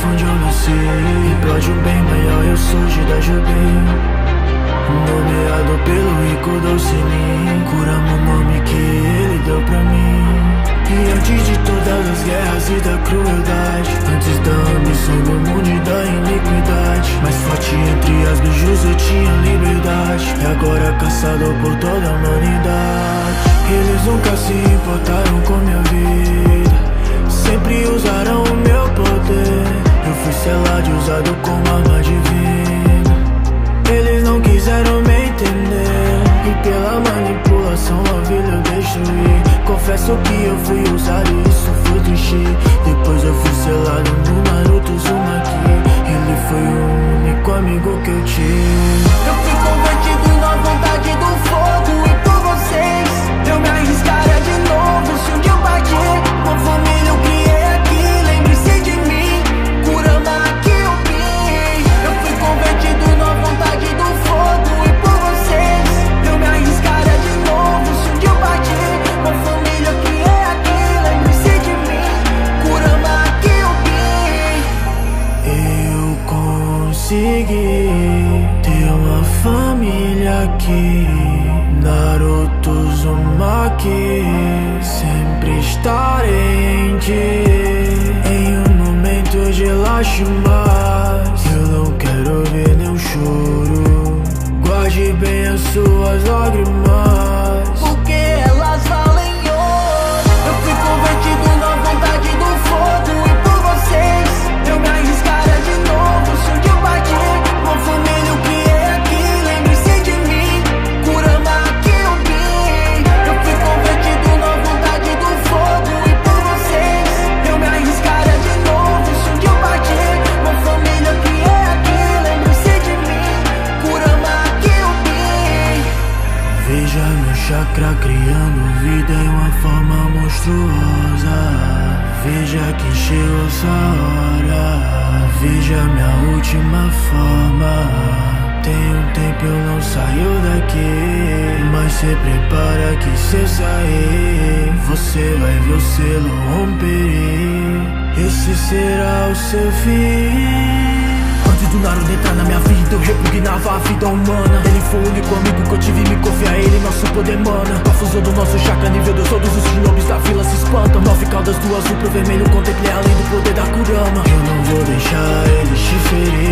foi onde eu nasci. Implode o bem maior, eu surgi da Jubim. Nomeado pelo rico Dolcenin, curamos o nome que ele deu pra mim. E antes de todas as guerras e da crueldade, antes da ambição do mundo e da iniquidade, mais forte entre as bijus eu tinha liberdade, e agora caçador por toda a humanidade. Eles nunca se importaram com minha vida, sempre usaram o meu poder. Eu fui selado e usado como arma divina. Eles não quiseram me entender, e pela manipulação a vida eu destruí. Confesso que eu fui usado e isso foi triste. Depois eu fui selado no Naruto Uzumaki. Ele foi o único amigo que eu tive. Eu fui convertido na vontade do fogo, e por vocês eu me arriscaria de novo. Se um dia eu partir, uma família eu criei aqui. Lembre-se de mim, Kurama Kyubin. Eu fui convertido na vontade do fogo, e por vocês eu me arriscaria de novo. Se um dia eu partir, uma família eu criei aqui. Lembre-se de mim, Kurama Kyubin. Eu consegui ter uma família aqui. Naruto Uzumaki, sempre estarei em ti. Em um momento de lágrimas, eu não quero ver nenhum choro. Guarde bem as suas lágrimas, porque elas valem ouro. Eu fui convertido na vontade do fogo, e por vocês eu me arriscaria de novo. Se um dia eu partir, uma família eu criei aqui. Lembre-se de mim, Kurama Kyubin. Eu fui convertido na vontade do fogo, e por vocês eu me arriscaria de novo. Se um dia eu partir, uma família eu criei aqui. Lembre-se de mim, Kurama Kyubin. Veja meu chakra criando vida em uma forma monstruosa. Veja que chegou essa hora, veja minha última forma. Tem um tempo eu não saio daqui, mas se prepara que se eu sair, você vai ver o selo romper. Esse será o seu fim. Antes do Naruto entrar na minha vida, eu repugnava a vida humana. Ele foi o único amigo que eu tive, me confia a ele, nosso poder mana. A fusão do nosso chakra, nível 2, todos os shinobis da vila se espantam. 9 caudas do azul pro vermelho, contemplei além do poder da Kurama. Eu não vou deixar eles te ferir.